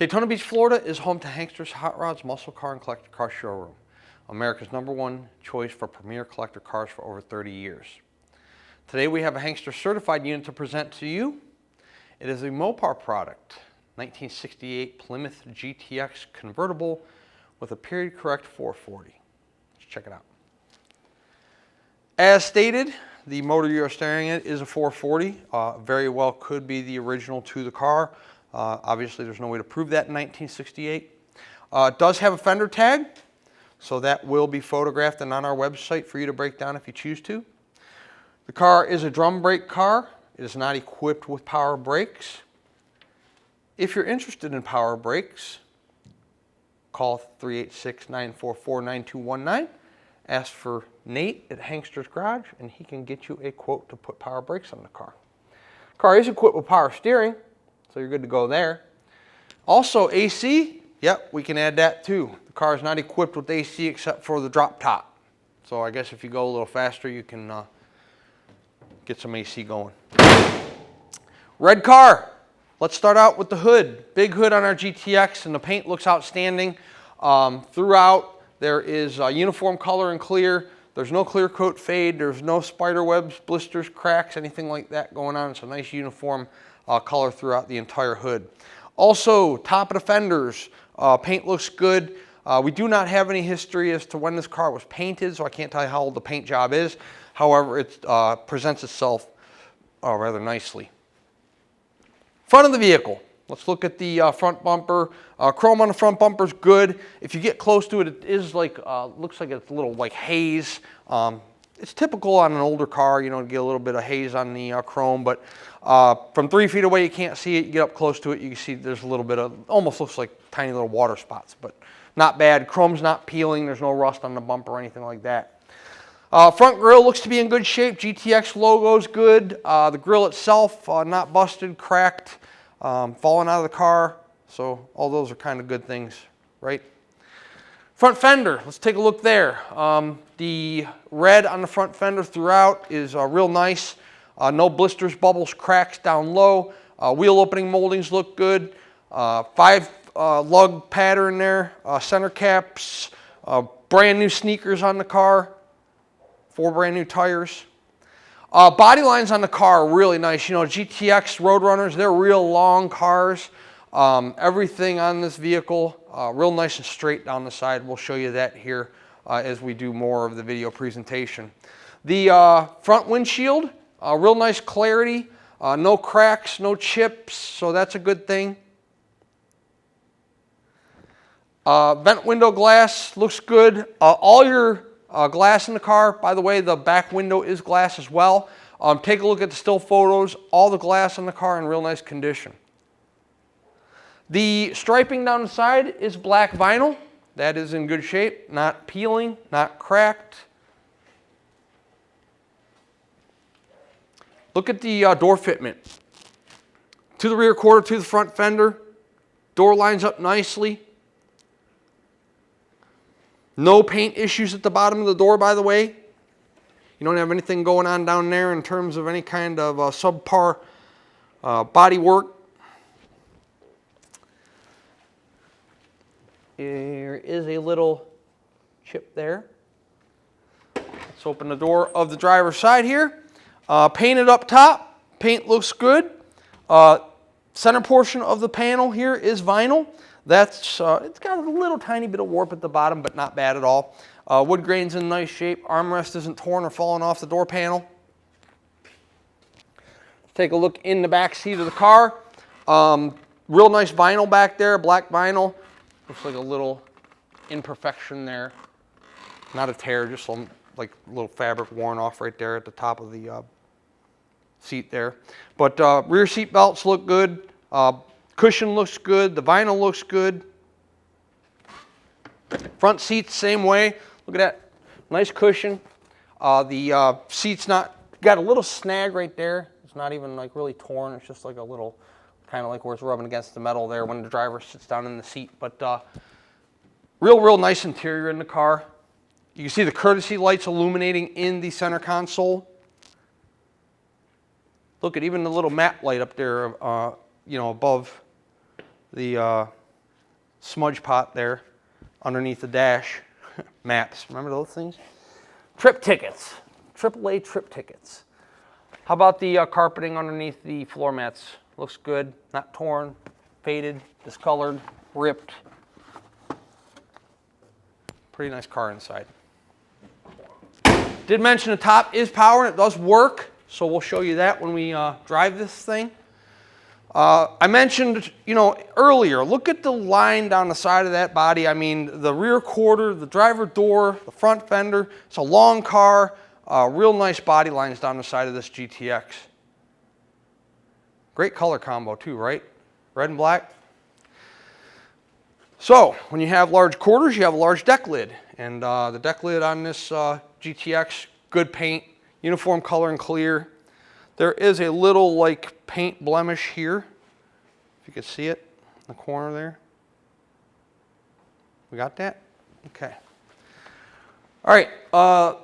Daytona Beach, Florida is home to Hanksters Hot Rods Muscle Car and Collector Car Showroom, America's #1 choice for premier collector cars for over 30 years. Today we have a Hankster certified unit to present to you. It is a Mopar product, 1968 Plymouth Gtx convertible with a period correct 440. Let's check it out. As stated, the motor you are staring at is a 440. Very well could be the original to the car. Obviously there's no way to prove that in 1968. It does have a fender tag, so that will be photographed and on our website for you to break down if you choose to. The car is a drum brake car. It is not equipped with power brakes. If you're interested in power brakes, call 386-944-9219. Ask for Nate at Hanksters Garage and he can get you a quote to put power brakes on the car. The car is equipped with power steering, so you're good to go there. Also AC, yep, we can add that too. The car is not equipped with AC except for the drop top. So I guess if you go a little faster, you can get some AC going. Red car. Let's start out with the hood. Big hood on our GTX and the paint looks outstanding. Throughout there is uniform color and clear. There's no clear coat fade. There's no spider webs, blisters, cracks, anything like that going on. It's a nice uniform color throughout the entire hood. Also, top of the fenders, paint looks good. We do not have any history as to when this car was painted, so I can't tell you how old the paint job is. However, it presents itself rather nicely. Front of the vehicle. Let's look at the front bumper. Chrome on the front bumper is good. If you get close to it, it is like looks like it's a little like haze. It's typical on an older car, you know, to get a little bit of haze on the chrome, but from 3 feet away you can't see it. You get up close to it, you can see there's a little bit of, almost looks like tiny little water spots, but not bad. Chrome's not peeling, there's no rust on the bumper or anything like that. Front grille looks to be in good shape. GTX logo's good. The grille itself, not busted, cracked, falling out of the car. So all those are kind of good things, right? Front fender, let's take a look there. The red on the front fender throughout is real nice. No blisters, bubbles, cracks down low. Wheel opening moldings look good. 5 lug pattern there. Center caps. Brand new sneakers on the car. 4 brand new tires. Body lines on the car are really nice. You know, GTX Roadrunners, they're real long cars. Everything on this vehicle, real nice and straight down the side. We'll show you that here as we do more of the video presentation. The front windshield, real nice clarity. No cracks, no chips, so that's a good thing. Vent window glass looks good. All your glass in the car, by the way, the back window is glass as well. Take a look at the still photos. All the glass in the car in real nice condition. The striping down the side is black vinyl. That is in good shape, not peeling, not cracked. Look at the door fitment. To the rear quarter, to the front fender. Door lines up nicely. No paint issues at the bottom of the door, by the way. You don't have anything going on down there in terms of any kind of subpar body work. There is a little chip there. Let's open the door of the driver's side here. Painted up top. Paint looks good. Center portion of the panel here is vinyl. That's it's got a little tiny bit of warp at the bottom, but not bad at all. Wood grain's in nice shape. Armrest isn't torn or falling off the door panel. Let's take a look in the back seat of the car. Real nice vinyl back there, black vinyl. Looks like a little imperfection there. Not a tear, just some like a little fabric worn off right there at the top of the seat there. But rear seat belts look good. Cushion looks good. The vinyl looks good. Front seats, same way. Look at that. Nice cushion. The seat's not, got a little snag right there. It's not even like really torn. It's just like a little, kind of like where it's rubbing against the metal there when the driver sits down in the seat. But real nice interior in the car. You can see the courtesy lights illuminating in the center console. Look at even the little map light up there, you know, above the smudge pot there underneath the dash. Maps, remember those things? Trip tickets, AAA trip tickets. How about the carpeting underneath the floor mats? Looks good, not torn, faded, discolored, ripped. Pretty nice car inside. Did mention the top is power and it does work, so we'll show you that when we drive this thing. I mentioned, earlier, look at the line down the side of that body. I mean, the rear quarter, the driver door, the front fender. It's a long car, real nice body lines down the side of this GTX. Great color combo too, right? Red and black. So, when you have large quarters, you have a large deck lid. And the deck lid on this GTX, good paint, uniform color and clear. There is a little like paint blemish here, if you can see it in the corner there. We got that? Okay. All right,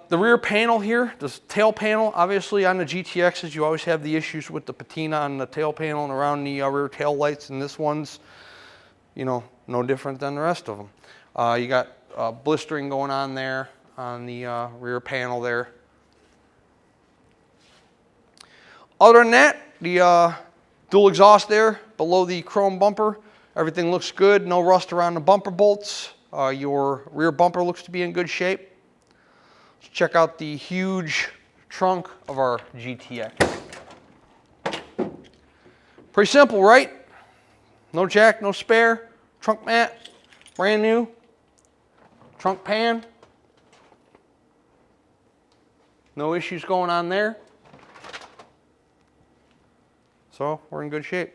the rear panel here, this tail panel, obviously on the GTXs you always have the issues with the patina on the tail panel and around the rear tail lights, and this one's, no different than the rest of them. You got blistering going on there on the rear panel there. Other than that, the dual exhaust there below the chrome bumper, everything looks good. No rust around the bumper bolts. Your rear bumper looks to be in good shape. Let's check out the huge trunk of our GTX. Pretty simple, right? No jack, no spare. Trunk mat, brand new. Trunk pan. No issues going on there. So we're in good shape.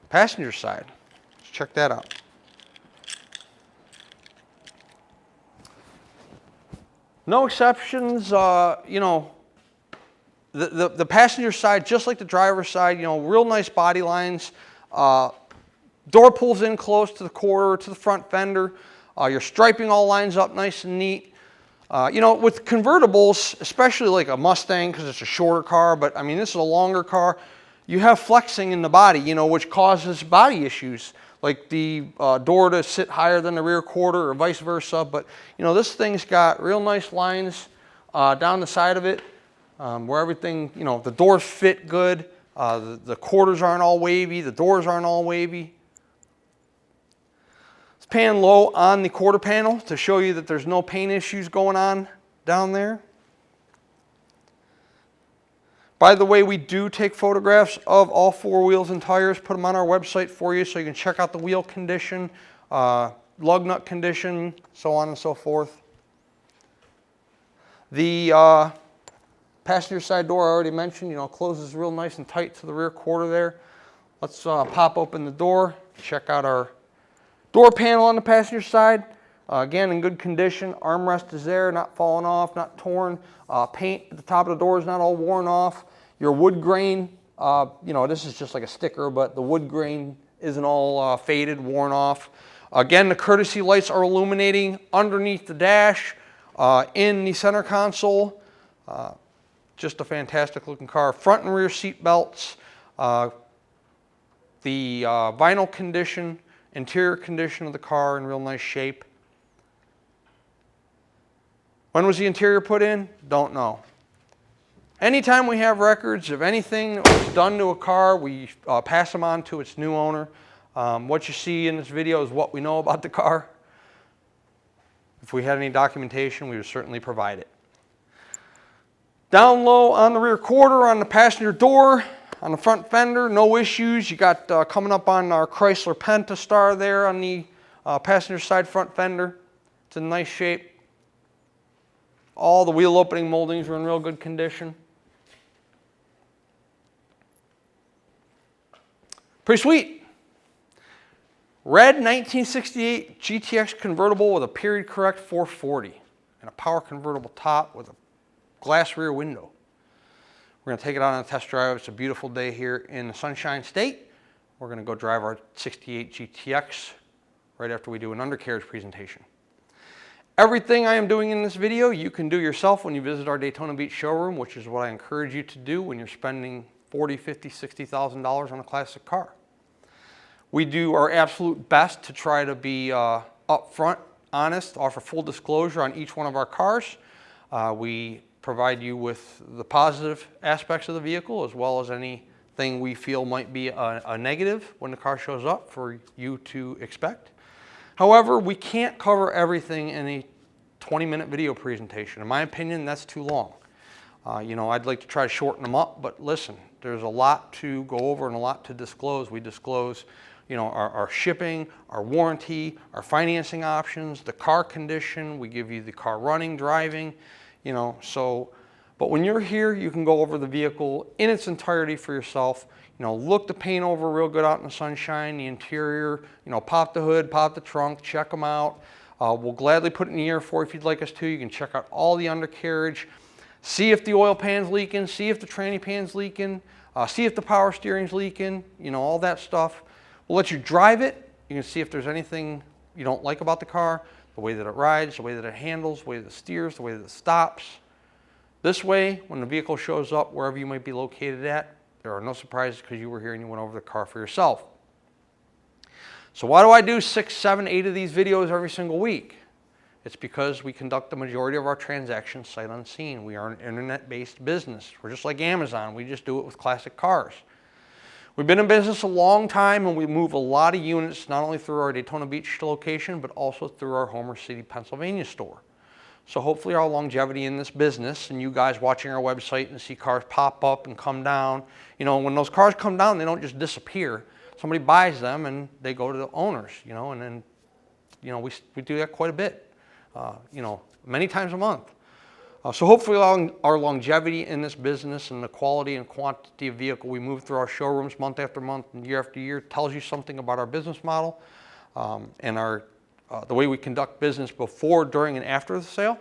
Passenger side, let's check that out. No exceptions, the passenger side, just like the driver's side, real nice body lines. Door pulls in close to the quarter, to the front fender. Your striping all lines up nice and neat. With convertibles, especially like a Mustang, because it's a shorter car, but I mean, this is a longer car, you have flexing in the body, which causes body issues, like the door to sit higher than the rear quarter or vice versa. But, this thing's got real nice lines down the side of it, where everything, the doors fit good, the quarters aren't all wavy, the doors aren't all wavy. Pan low on the quarter panel to show you that there's no paint issues going on down there. By the way, we do take photographs of all four wheels and tires, put them on our website for you so you can check out the wheel condition, lug nut condition, so on and so forth. The passenger side door I already mentioned, closes real nice and tight to the rear quarter there. Let's pop open the door, check out our door panel on the passenger side. Again, in good condition. Armrest is there, not falling off, not torn. Paint at the top of the door is not all worn off. Your wood grain, this is just like a sticker, but the wood grain isn't all faded, worn off. Again, the courtesy lights are illuminating underneath the dash, in the center console. Just a fantastic looking car. Front and rear seat belts. The vinyl condition, interior condition of the car in real nice shape. When was the interior put in? Don't know. Anytime we have records of anything that was done to a car, we pass them on to its new owner. What you see in this video is what we know about the car. If we had any documentation, we would certainly provide it. Down low on the rear quarter, on the passenger door, on the front fender, no issues. You got coming up on our Chrysler Pentastar there on the passenger side front fender. It's in nice shape. All the wheel opening moldings are in real good condition. Pretty sweet. Red 1968 GTX convertible with a period correct 440 and a power convertible top with a glass rear window. We're going to take it out on a test drive. It's a beautiful day here in the Sunshine State. We're going to go drive our 68 GTX right after we do an undercarriage presentation. Everything I am doing in this video, you can do yourself when you visit our Daytona Beach showroom, which is what I encourage you to do when you're spending $40, $50, $60,000 on a classic car. We do our absolute best to try to be upfront, honest, offer full disclosure on each one of our cars. We provide you with the positive aspects of the vehicle as well as anything we feel might be a negative when the car shows up for you to expect. However, we can't cover everything in a 20-minute video presentation. In my opinion, that's too long. You know, I'd like to try to shorten them up, but listen, there's a lot to go over and a lot to disclose. We disclose, you know, our shipping, our warranty, our financing options, the car condition. We give you the car running, driving, you know, so, but when you're here, you can go over the vehicle in its entirety for yourself. You know, look the paint over real good out in the sunshine, the interior, you know, pop the hood, pop the trunk, check them out. We'll gladly put it in the air for you if you'd like us to. You can check out all the undercarriage, see if the oil pan's leaking, see if the tranny pan's leaking, see if the power steering's leaking, you know, all that stuff. We'll let you drive it. You can see if there's anything you don't like about the car, the way that it rides, the way that it handles, the way that it steers, the way that it stops. This way, when the vehicle shows up, wherever you might be located at, there are no surprises because you were here and you went over the car for yourself. So why do I do 6, 7, 8 of these videos every single week? It's because we conduct the majority of our transactions sight unseen. We are an internet-based business. We're just like Amazon. We just do it with classic cars. We've been in business a long time, and we move a lot of units, not only through our Daytona Beach location, but also through our Homer City, Pennsylvania store. So hopefully our longevity in this business, and you guys watching our website and see cars pop up and come down, you know, when those cars come down, they don't just disappear. Somebody buys them and they go to the owners, you know, and then, you know, we do that quite a bit, you know, many times a month. So hopefully our longevity in this business and the quality and quantity of vehicle we move through our showrooms month after month and year after year tells you something about our business model and the way we conduct business before, during, and after the sale.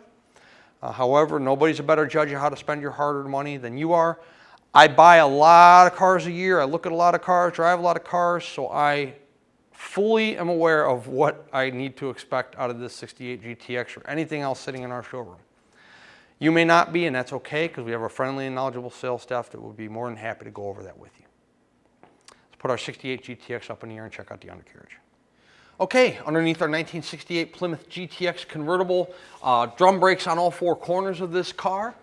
However, nobody's a better judge of how to spend your hard-earned money than you are. I buy a lot of cars a year. I look at a lot of cars, drive a lot of cars, so I fully am aware of what I need to expect out of this 68 GTX or anything else sitting in our showroom. You may not be, and that's okay, because we have a friendly and knowledgeable sales staff that will be more than happy to go over that with you. Let's put our 68 GTX up in the air and check out the undercarriage. Okay, underneath our 1968 Plymouth GTX convertible, drum brakes on all 4 corners of this car.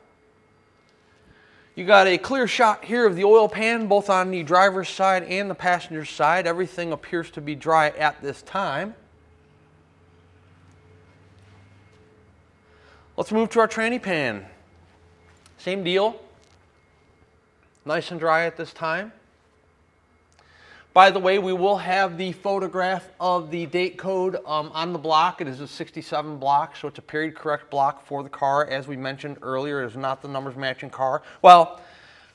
You got a clear shot here of the oil pan, both on the driver's side and the passenger's side. Everything appears to be dry at this time. Let's move to our tranny pan. Same deal. Nice and dry at this time. By the way, we will have the photograph of the date code on the block. It is a 67 block, so it's a period correct block for the car. As we mentioned earlier, it is not the numbers matching car. Well,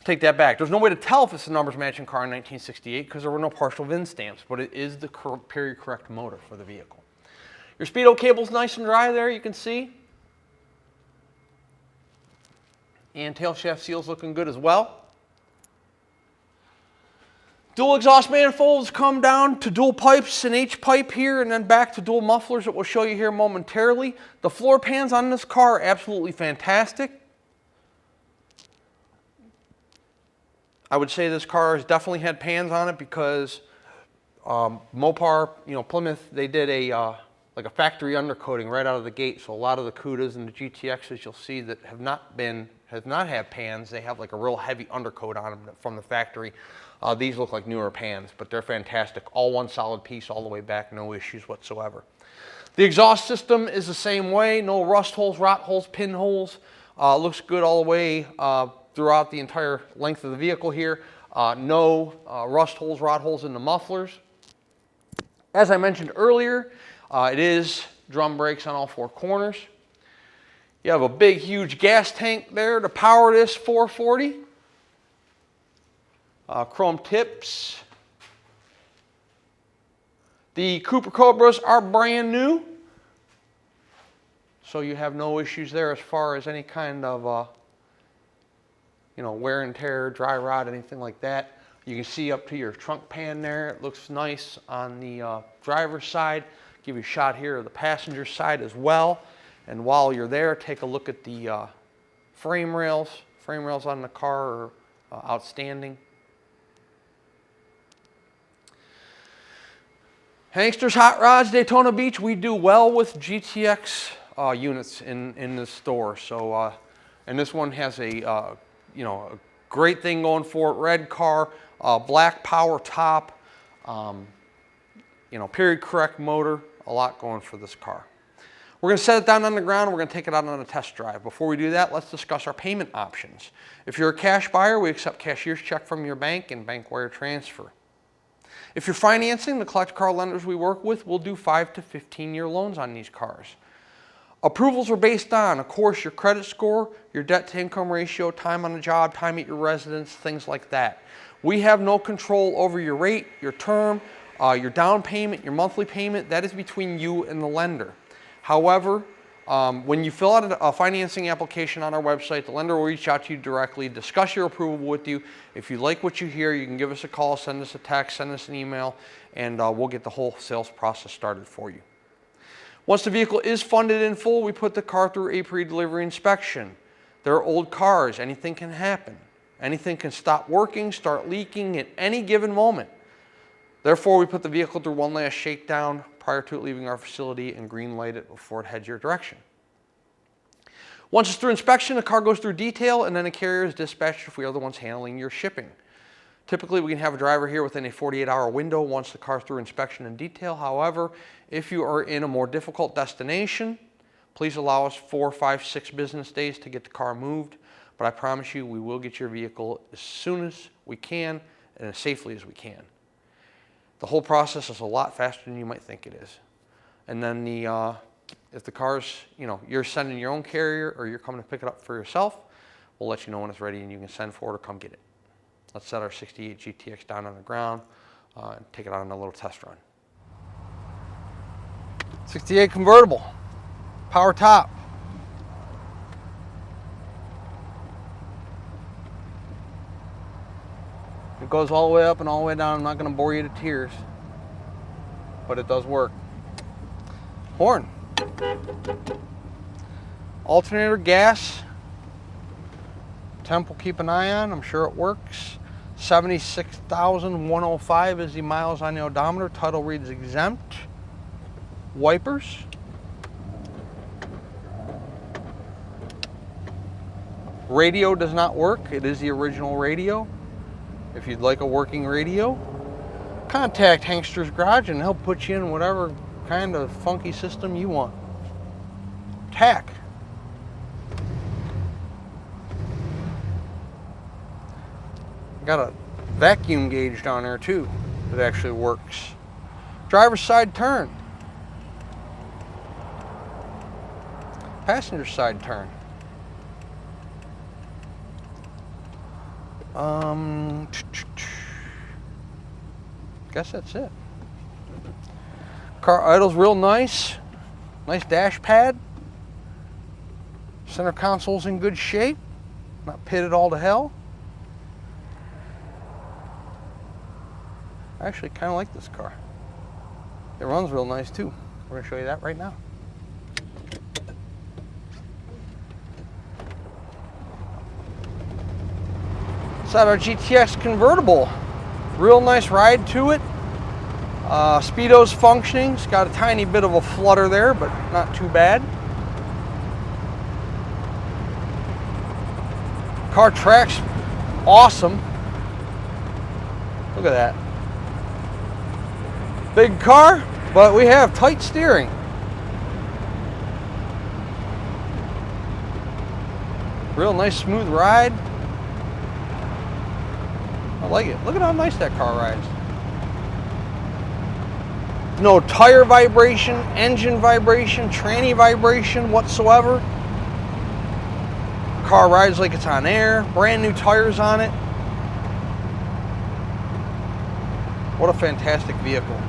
take that back. There's no way to tell if it's the numbers matching car in 1968 because there were no partial VIN stamps, but it is the period correct motor for the vehicle. Your speedo cable's nice and dry there, you can see. And tail shaft seal's looking good as well. Dual exhaust manifolds come down to dual pipes, an H pipe here, and then back to dual mufflers that we'll show you here momentarily. The floor pans on this car are absolutely fantastic. I would say this car has definitely had pans on it because Mopar, you know, Plymouth, they did a like a factory undercoating right out of the gate. So a lot of the Cudas and the GTXs you'll see that have not had pans, they have like a real heavy undercoat on them from the factory. These look like newer pans, but they're fantastic. All one solid piece all the way back, no issues whatsoever. The exhaust system is the same way, no rust holes, rot holes, pinholes. Looks good all the way throughout the entire length of the vehicle here. No rust holes, rot holes in the mufflers. As I mentioned earlier, it is drum brakes on all 4 corners. You have a big, huge gas tank there to power this 440. Chrome tips. The Cooper Cobras are brand new, so you have no issues there as far as any kind of you know, wear and tear, dry rot, anything like that. You can see up to your trunk pan there. It looks nice on the driver's side. Give you a shot here of the passenger side as well. And while you're there, take a look at the frame rails. Frame rails on the car are outstanding. Hanksters Hot Rods, Daytona Beach, we do well with GTX units in the store. So, and this one has a, you know, a great thing going for it. Red car, black power top, you know, period correct motor, a lot going for this car. We're going to set it down on the ground and we're going to take it out on a test drive. Before we do that, let's discuss our payment options. If you're a cash buyer, we accept cashier's check from your bank and bank wire transfer. If you're financing, the collector car lenders we work with will do 5 to 15-year loans on these cars. Approvals are based on, of course, your credit score, your debt-to-income ratio, time on the job, time at your residence, things like that. We have no control over your rate, your term, your down payment, your monthly payment. That is between you and the lender. However, when you fill out a financing application on our website, the lender will reach out to you directly, discuss your approval with you. If you like what you hear, you can give us a call, send us a text, send us an email, and we'll get the whole sales process started for you. Once the vehicle is funded in full, we put the car through a pre-delivery inspection. They're old cars. Anything can happen. Anything can stop working, start leaking at any given moment. Therefore, we put the vehicle through one last shakedown prior to it leaving our facility and green light it before it heads your direction. Once it's through inspection, the car goes through detail and then a carrier is dispatched if we are the ones handling your shipping. Typically, we can have a driver here within a 48-hour window once the car's through inspection and detail. However, if you are in a more difficult destination, please allow us 4, 5, 6 business days to get the car moved. But I promise you, we will get your vehicle as soon as we can and as safely as we can. The whole process is a lot faster than you might think it is. And then if the car's, you know, you're sending your own carrier or you're coming to pick it up for yourself, we'll let you know when it's ready and you can send for it or come get it. Let's set our 68 GTX down on the ground and take it out on a little test run. 68 convertible, power top. It goes all the way up and all the way down. I'm not going to bore you to tears, but it does work. Horn. Alternator gas. Temp will keep an eye on. I'm sure it works. 76,105 is the miles on the odometer. Title reads exempt. Wipers. Radio does not work. It is the original radio. If you'd like a working radio, contact Hanksters Garage and they'll put you in whatever kind of funky system you want. Tack. Got a vacuum gauge down there too that actually works. Driver's side turn. Passenger side turn. Guess that's it. Car idles real nice. Nice dash pad. Center console's in good shape. Not pitted all to hell. I actually kind of like this car. It runs real nice too. We're going to show you that right now. Inside our GTX convertible. Real nice ride to it. Speedo's functioning. It's got a tiny bit of a flutter there, but not too bad. Car tracks awesome. Look at that. Big car, but we have tight steering. Real nice smooth ride. I like it. Look at how nice that car rides. No tire vibration, engine vibration, tranny vibration whatsoever. Car rides like it's on air. Brand new tires on it. What a fantastic vehicle.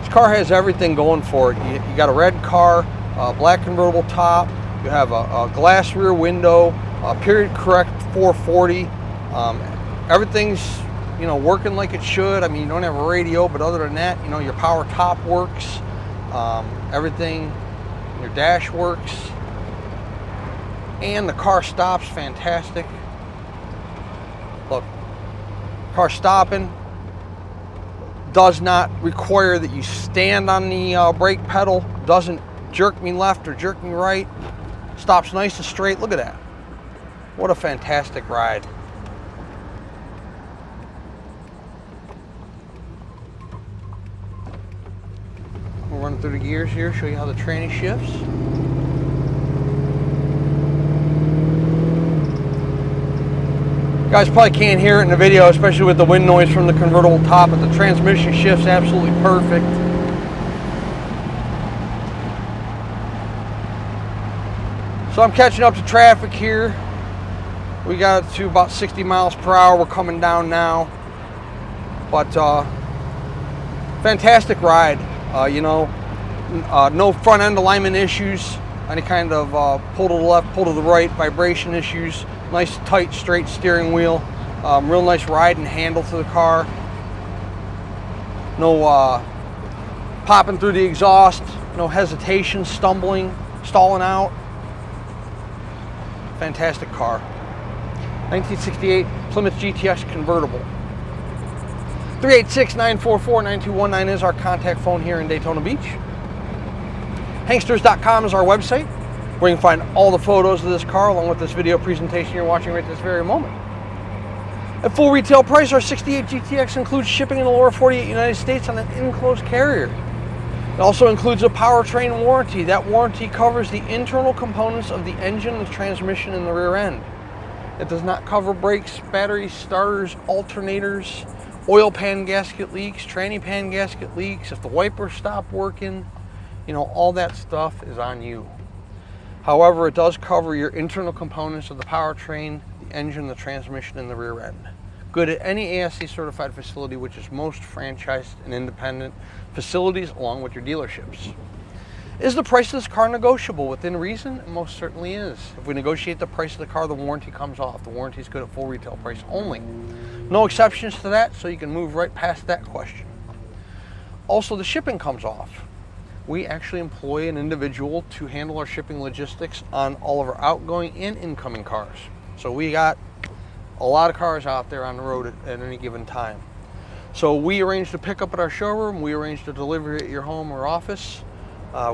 This car has everything going for it. You got a red car, a black convertible top. You have a glass rear window, a period correct 440. Everything's, you know, working like it should. I mean, you don't have a radio, but other than that, you know, your power top works. Everything, your dash works. And the car stops fantastic. Look, car stopping. does not require that you stand on the brake pedal, doesn't jerk me left or jerk me right, stops nice and straight. Look at that. What a fantastic ride. We'll run through the gears here, show you how the tranny shifts. You guys probably can't hear it in the video, especially with the wind noise from the convertible top, but the transmission shifts absolutely perfect. So I'm catching up to traffic here. We got to about 60 miles per hour. We're coming down now. But fantastic ride. You know, no front end alignment issues, any kind of pull to the left, pull to the right, vibration issues, nice tight straight steering wheel, real nice ride and handle to the car. No popping through the exhaust, no hesitation, stumbling, stalling out. Fantastic car. 1968 Plymouth Gtx convertible. 386-944-9219 is our contact phone here in Daytona Beach. Hanksters.com is our website, where you can find all the photos of this car along with this video presentation you're watching right this very moment. At full retail price, our 68 GTX includes shipping in the lower 48 United States on an enclosed carrier. It also includes a powertrain warranty. That warranty covers the internal components of the engine, the transmission, and the rear end. It does not cover brakes, batteries, starters, alternators, oil pan gasket leaks, tranny pan gasket leaks. If the wipers stop working, you know, all that stuff is on you. However, it does cover your internal components of the powertrain, the engine, the transmission, and the rear end. Good at any ASC certified facility, which is most franchised and independent facilities along with your dealerships. Is the price of this car negotiable within reason? It most certainly is. If we negotiate the price of the car, the warranty comes off. The warranty is good at full retail price only. No exceptions to that, so you can move right past that question. Also, the shipping comes off. We actually employ an individual to handle our shipping logistics on all of our outgoing and incoming cars. So we got a lot of cars out there on the road at any given time. So we arrange to pick up at our showroom, we arrange to deliver at your home or office.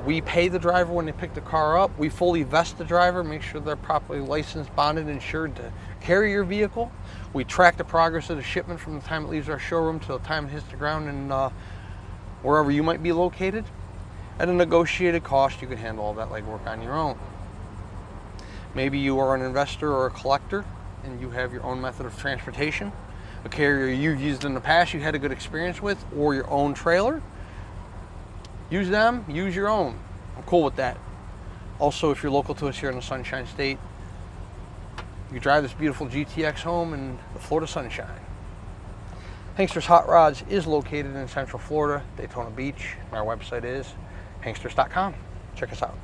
We pay the driver when they pick the car up. We fully vest the driver, make sure they're properly licensed, bonded, and insured to carry your vehicle. We track the progress of the shipment from the time it leaves our showroom to the time it hits the ground and wherever you might be located. At a negotiated cost, you can handle all that legwork on your own. Maybe you are an investor or a collector and you have your own method of transportation, a carrier you've used in the past you had a good experience with, or your own trailer. Use them, use your own. I'm cool with that. Also, if you're local to us here in the Sunshine State, you can drive this beautiful GTX home in the Florida sunshine. Hanksters Hot Rods is located in Central Florida, Daytona Beach. Our website is hanksters.com. Check us out.